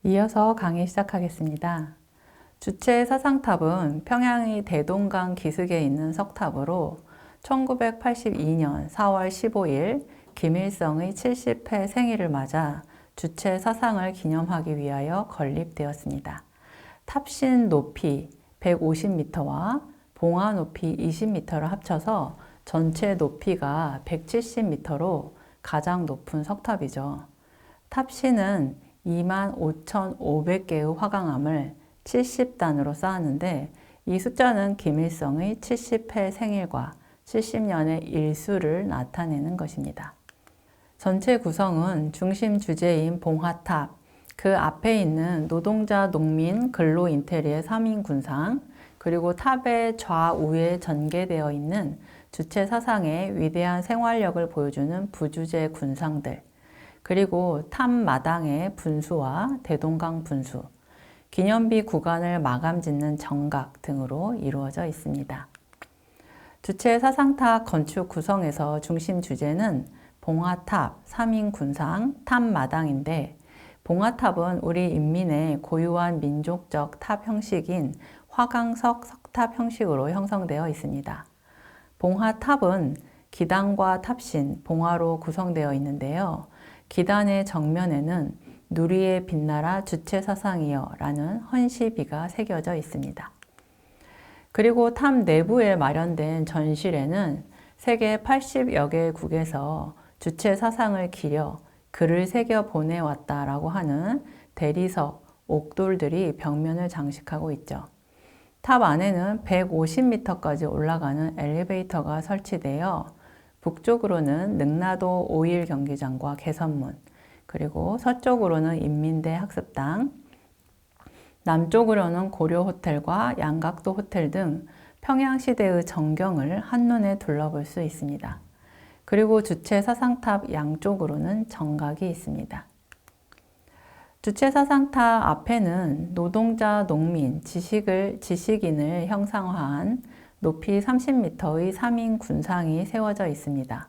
이어서 강의 시작하겠습니다. 주체 사상탑은 평양의 대동강 기슭에 있는 석탑으로 1982년 4월 15일 김일성의 70회 생일을 맞아 주체 사상을 기념하기 위하여 건립되었습니다. 탑신 높이 150m와 봉화 높이 20m를 합쳐서 전체 높이가 170m로 가장 높은 석탑이죠. 탑신은 25,500개의 화강암을 70단으로 쌓았는데 이 숫자는 김일성의 70회 생일과 70년의 일수를 나타내는 것입니다. 전체 구성은 중심 주제인 봉화탑, 그 앞에 있는 노동자, 농민, 근로 인테리어 3인 군상, 그리고 탑의 좌우에 전개되어 있는 주체 사상의 위대한 생활력을 보여주는 부주제 군상들, 그리고 탑 마당의 분수와 대동강 분수, 기념비 구간을 마감 짓는 정각 등으로 이루어져 있습니다. 주체 사상탑 건축 구성에서 중심 주제는 봉화탑, 3인 군상, 탑 마당인데 봉화탑은 우리 인민의 고유한 민족적 탑 형식인 화강석 석탑 형식으로 형성되어 있습니다. 봉화탑은 기단과 탑신, 봉화로 구성되어 있는데요. 기단의 정면에는 누리의 빛나라 주체 사상이여 라는 헌시비가 새겨져 있습니다. 그리고 탑 내부에 마련된 전실에는 세계 80여 개국에서 주체 사상을 기려 글을 새겨 보내왔다라고 하는 대리석, 옥돌들이 벽면을 장식하고 있죠. 탑 안에는 150m까지 올라가는 엘리베이터가 설치되어 북쪽으로는 능라도 5일 경기장과 개선문, 그리고 서쪽으로는 인민대 학습당, 남쪽으로는 고려호텔과 양각도 호텔 등 평양시대의 정경을 한눈에 둘러볼 수 있습니다. 그리고 주체 사상탑 양쪽으로는 정각이 있습니다. 주체 사상탑 앞에는 노동자, 농민, 지식인을 형상화한 높이 30m의 3인 군상이 세워져 있습니다.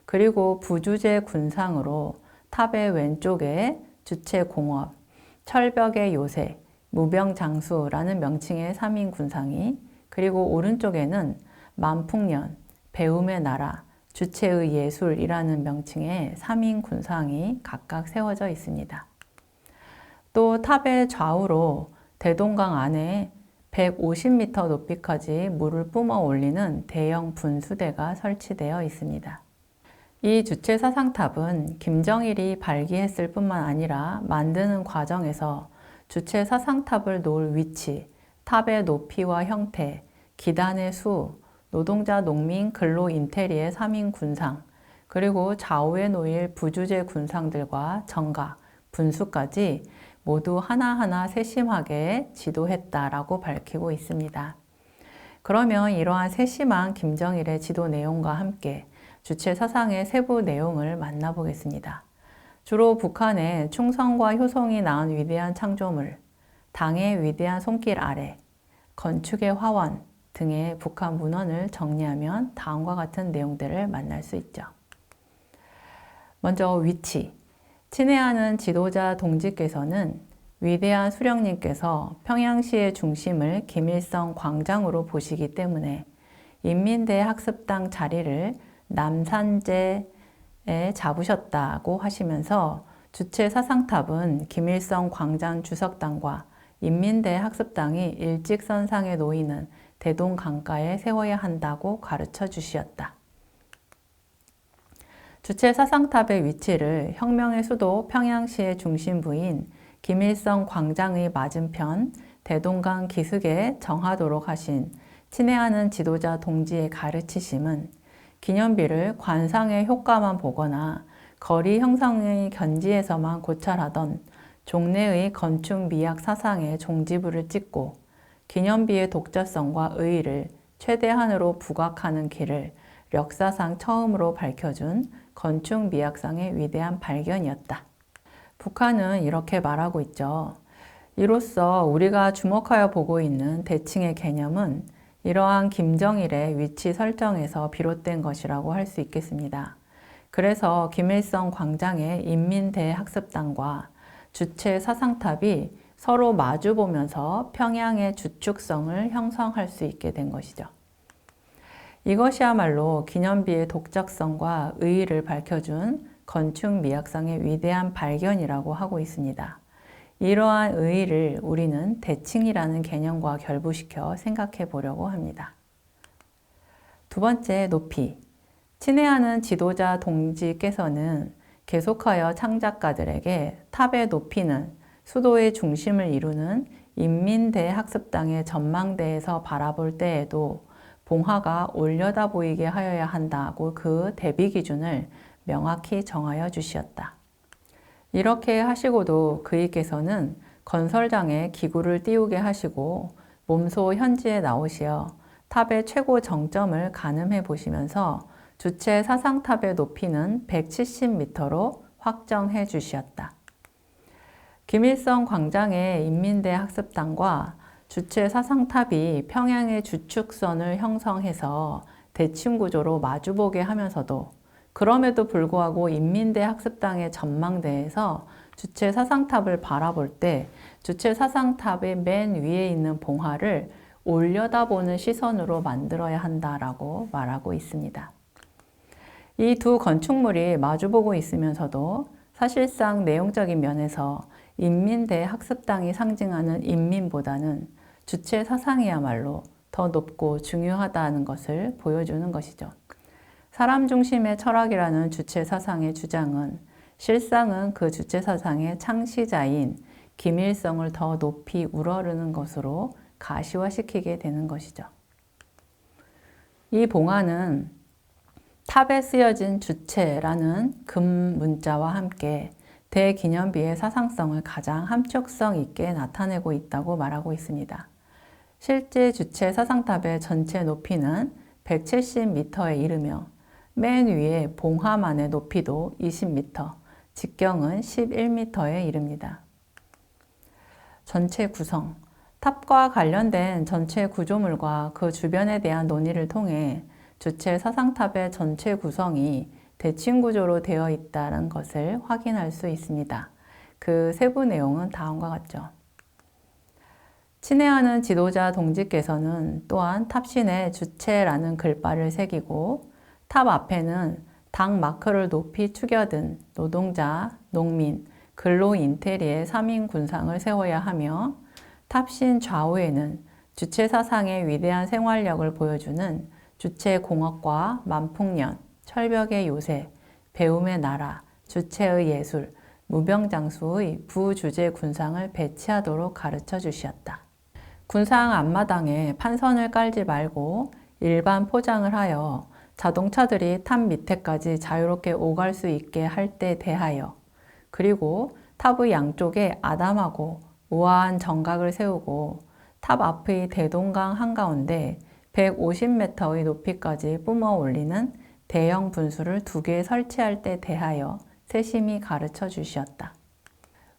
그리고 부주제 군상으로 탑의 왼쪽에 주체 공업, 철벽의 요새, 무병장수라는 명칭의 3인 군상이, 그리고 오른쪽에는 만풍년, 배움의 나라, 주체의 예술이라는 명칭의 3인 군상이 각각 세워져 있습니다. 또 탑의 좌우로 대동강 안에 150m 높이까지 물을 뿜어 올리는 대형 분수대가 설치되어 있습니다. 이 주체 사상탑은 김정일이 발기했을 뿐만 아니라 만드는 과정에서 주체 사상탑을 놓을 위치, 탑의 높이와 형태, 기단의 수, 노동자, 농민, 근로 인테리어의 3인 군상, 그리고 좌우에 놓일 부주제 군상들과 정각, 분수까지 모두 하나하나 세심하게 지도했다라고 밝히고 있습니다. 그러면 이러한 세심한 김정일의 지도 내용과 함께 주체 사상의 세부 내용을 만나보겠습니다. 주로 북한의 충성과 효성이 낳은 위대한 창조물, 당의 위대한 손길 아래, 건축의 화원 등의 북한 문헌을 정리하면 다음과 같은 내용들을 만날 수 있죠. 먼저 위치. 친애하는 지도자 동지께서는 위대한 수령님께서 평양시의 중심을 김일성 광장으로 보시기 때문에 인민대 학습당 자리를 남산제에 잡으셨다고 하시면서 주체 사상탑은 김일성 광장 주석당과 인민대 학습당이 일직선상에 놓이는 대동강가에 세워야 한다고 가르쳐 주시었다. 주체 사상탑의 위치를 혁명의 수도 평양시의 중심부인 김일성 광장의 맞은편 대동강 기슭에 정하도록 하신 친애하는 지도자 동지의 가르치심은 기념비를 관상의 효과만 보거나 거리 형성의 견지에서만 고찰하던 종래의 건축 미학 사상의 종지부를 찍고 기념비의 독자성과 의의를 최대한으로 부각하는 길을 역사상 처음으로 밝혀준 건축 미학상의 위대한 발견이었다. 북한은 이렇게 말하고 있죠. 이로써 우리가 주목하여 보고 있는 대칭의 개념은 이러한 김정일의 위치 설정에서 비롯된 것이라고 할 수 있겠습니다. 그래서 김일성 광장의 인민대학습당과 주체 사상탑이 서로 마주보면서 평양의 주축성을 형성할 수 있게 된 것이죠. 이것이야말로 기념비의 독특성과 의의를 밝혀준 건축 미학상의 위대한 발견이라고 하고 있습니다. 이러한 의의를 우리는 대칭이라는 개념과 결부시켜 생각해 보려고 합니다. 두 번째, 높이. 친애하는 지도자 동지께서는 계속하여 창작가들에게 탑의 높이는 수도의 중심을 이루는 인민대학습당의 전망대에서 바라볼 때에도 봉화가 올려다 보이게 하여야 한다고 그 대비 기준을 명확히 정하여 주시었다. 이렇게 하시고도 그이께서는 건설장에 기구를 띄우게 하시고 몸소 현지에 나오시어 탑의 최고 정점을 가늠해 보시면서 주체 사상탑의 높이는 170m로 확정해 주시었다. 김일성 광장의 인민대학습당과 주체 사상탑이 평양의 주축선을 형성해서 대칭구조로 마주보게 하면서도 그럼에도 불구하고 인민대학습당의 전망대에서 주체 사상탑을 바라볼 때 주체 사상탑의 맨 위에 있는 봉화를 올려다보는 시선으로 만들어야 한다라고 말하고 있습니다. 이 두 건축물이 마주보고 있으면서도 사실상 내용적인 면에서 인민대학습당이 상징하는 인민보다는 주체 사상이야말로 더 높고 중요하다는 것을 보여주는 것이죠. 사람 중심의 철학이라는 주체 사상의 주장은 실상은 그 주체 사상의 창시자인 김일성을 더 높이 우러르는 것으로 가시화시키게 되는 것이죠. 이 봉화는 탑에 쓰여진 주체라는 금 문자와 함께 대기념비의 사상성을 가장 함축성 있게 나타내고 있다고 말하고 있습니다. 실제 주체 사상탑의 전체 높이는 170m에 이르며 맨 위에 봉화만의 높이도 20m, 직경은 11m에 이릅니다. 전체 구성. 탑과 관련된 전체 구조물과 그 주변에 대한 논의를 통해 주체 사상탑의 전체 구성이 대칭 구조로 되어 있다는 것을 확인할 수 있습니다. 그 세부 내용은 다음과 같죠. 친애하는 지도자 동지께서는 또한 탑신에 주체라는 글발을 새기고 탑 앞에는 당 마크를 높이 축여든 노동자, 농민, 근로인테리의 3인 군상을 세워야 하며 탑신 좌우에는 주체 사상의 위대한 생활력을 보여주는 주체공업과 만풍년, 철벽의 요새, 배움의 나라, 주체의 예술, 무병장수의 부주제 군상을 배치하도록 가르쳐 주시었다. 군상 앞마당에 판선을 깔지 말고 일반 포장을 하여 자동차들이 탑 밑에까지 자유롭게 오갈 수 있게 할 때 대하여, 그리고 탑의 양쪽에 아담하고 우아한 정각을 세우고 탑 앞의 대동강 한가운데 150m의 높이까지 뿜어 올리는 대형 분수를 2개 설치할 때 대하여 세심히 가르쳐 주시었다.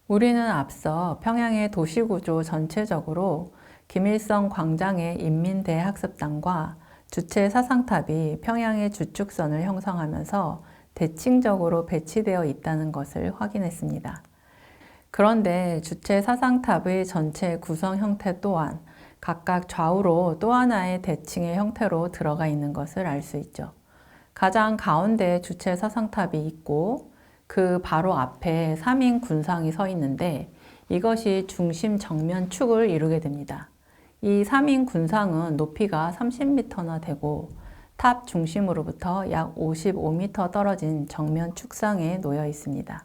우리는 앞서 평양의 도시구조 전체적으로 김일성 광장의 인민대학습당과 주체 사상탑이 평양의 주축선을 형성하면서 대칭적으로 배치되어 있다는 것을 확인했습니다. 그런데 주체 사상탑의 전체 구성 형태 또한 각각 좌우로 또 하나의 대칭의 형태로 들어가 있는 것을 알 수 있죠. 가장 가운데에 주체 사상탑이 있고 그 바로 앞에 3인 군상이 서 있는데 이것이 중심 정면 축을 이루게 됩니다. 이 3인 군상은 높이가 30m나 되고 탑 중심으로부터 약 55m 떨어진 정면 축상에 놓여 있습니다.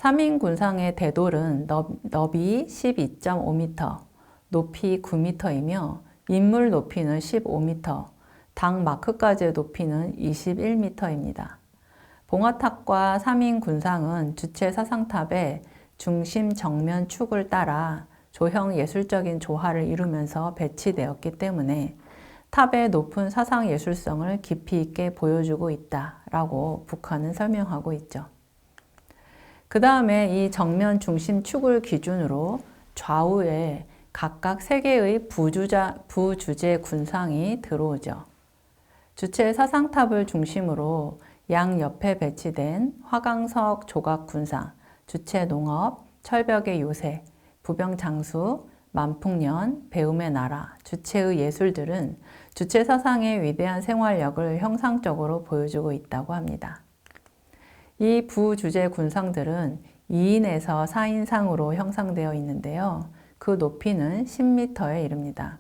3인 군상의 대돌은 너비 12.5m, 높이 9m이며 인물 높이는 15m, 당 마크까지의 높이는 21m입니다. 봉화탑과 3인 군상은 주체 사상탑의 중심 정면 축을 따라 조형 예술적인 조화를 이루면서 배치되었기 때문에 탑의 높은 사상 예술성을 깊이 있게 보여주고 있다라고 북한은 설명하고 있죠. 그 다음에 이 정면 중심 축을 기준으로 좌우에 각각 3개의 부주제 군상이 들어오죠. 주체 사상탑을 중심으로 양 옆에 배치된 화강석 조각 군상, 주체 농업, 철벽의 요새, 부병장수, 만풍년, 배움의 나라, 주체의 예술들은 주체 사상의 위대한 생활력을 형상적으로 보여주고 있다고 합니다. 이 부주제 군상들은 2인에서 4인상으로 형성되어 있는데요. 그 높이는 10m에 이릅니다.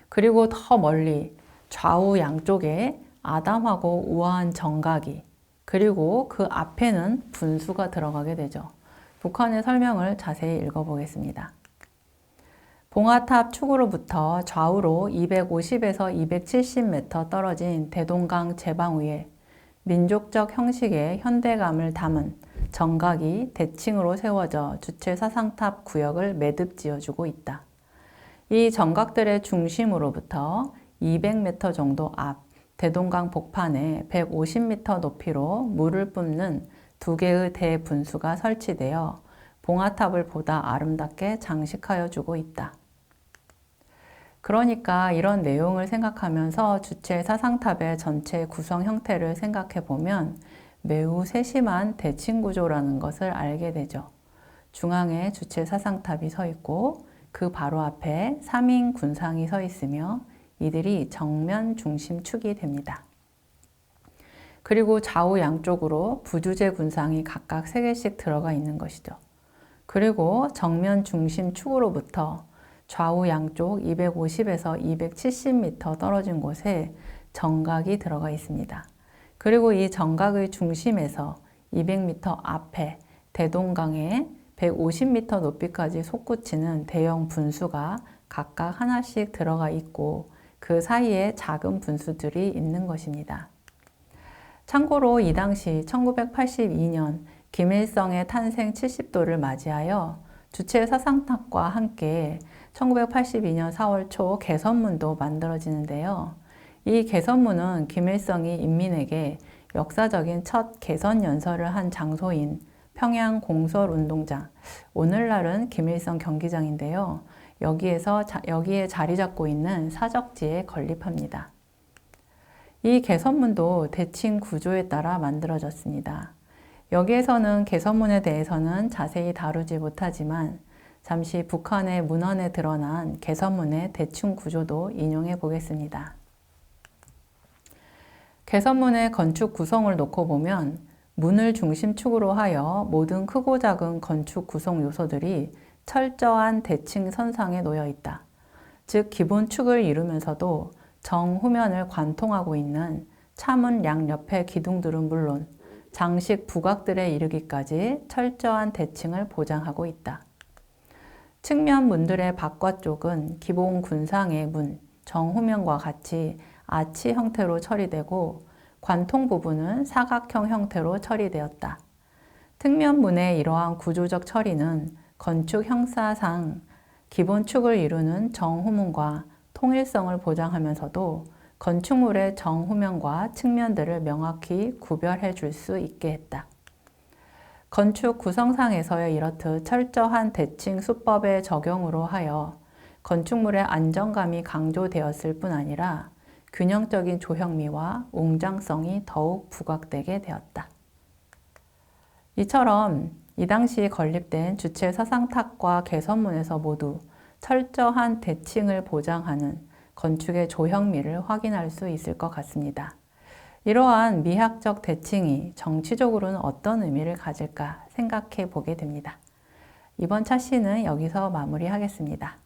그리고 더 멀리 좌우 양쪽에 아담하고 우아한 정각이, 그리고 그 앞에는 분수가 들어가게 되죠. 북한의 설명을 자세히 읽어보겠습니다. 봉화탑 축으로부터 좌우로 250에서 270m 떨어진 대동강 제방 위에 민족적 형식의 현대감을 담은 정각이 대칭으로 세워져 주체 사상탑 구역을 매듭 지어주고 있다. 이 정각들의 중심으로부터 200m 정도 앞 대동강 복판에 150m 높이로 물을 뿜는 두 개의 대분수가 설치되어 봉화탑을 보다 아름답게 장식하여 주고 있다. 그러니까 이런 내용을 생각하면서 주체 사상탑의 전체 구성 형태를 생각해 보면 매우 세심한 대칭 구조라는 것을 알게 되죠. 중앙에 주체 사상탑이 서 있고 그 바로 앞에 3인 군상이 서 있으며 이들이 정면 중심 축이 됩니다. 그리고 좌우 양쪽으로 부주제 군상이 각각 3개씩 들어가 있는 것이죠. 그리고 정면 중심 축으로부터 좌우 양쪽 250에서 270m 떨어진 곳에 정각이 들어가 있습니다. 그리고 이 정각의 중심에서 200m 앞에 대동강에 150m 높이까지 솟구치는 대형 분수가 각각 하나씩 들어가 있고 그 사이에 작은 분수들이 있는 것입니다. 참고로 이 당시 1982년 김일성의 탄생 70도를 맞이하여 주체 사상탑과 함께 1982년 4월 초 개선문도 만들어지는데요. 이 개선문은 김일성이 인민에게 역사적인 첫 개선 연설을 한 장소인 평양 공설운동장, 오늘날은 김일성 경기장인데요. 여기에 자리 잡고 있는 사적지에 건립합니다. 이 개선문도 대칭 구조에 따라 만들어졌습니다. 여기에서는 개선문에 대해서는 자세히 다루지 못하지만 잠시 북한의 문헌에 드러난 개선문의 대충 구조도 인용해 보겠습니다. 개선문의 건축 구성을 놓고 보면 문을 중심축으로 하여 모든 크고 작은 건축 구성 요소들이 철저한 대칭 선상에 놓여 있다. 즉 기본 축을 이루면서도 정후면을 관통하고 있는 차문 양옆의 기둥들은 물론 장식 부각들에 이르기까지 철저한 대칭을 보장하고 있다. 측면 문들의 바깥쪽은 기본 군상의 문, 정후면과 같이 아치 형태로 처리되고 관통 부분은 사각형 형태로 처리되었다. 측면 문의 이러한 구조적 처리는 건축 형사상 기본 축을 이루는 정후문과 통일성을 보장하면서도 건축물의 정후면과 측면들을 명확히 구별해 줄 수 있게 했다. 건축 구성상에서의 이렇듯 철저한 대칭 수법의 적용으로 하여 건축물의 안정감이 강조되었을 뿐 아니라 균형적인 조형미와 웅장성이 더욱 부각되게 되었다. 이처럼 이 당시 건립된 주체 사상탑과 개선문에서 모두 철저한 대칭을 보장하는 건축의 조형미를 확인할 수 있을 것 같습니다. 이러한 미학적 대칭이 정치적으로는 어떤 의미를 가질까 생각해 보게 됩니다. 이번 차시는 여기서 마무리하겠습니다.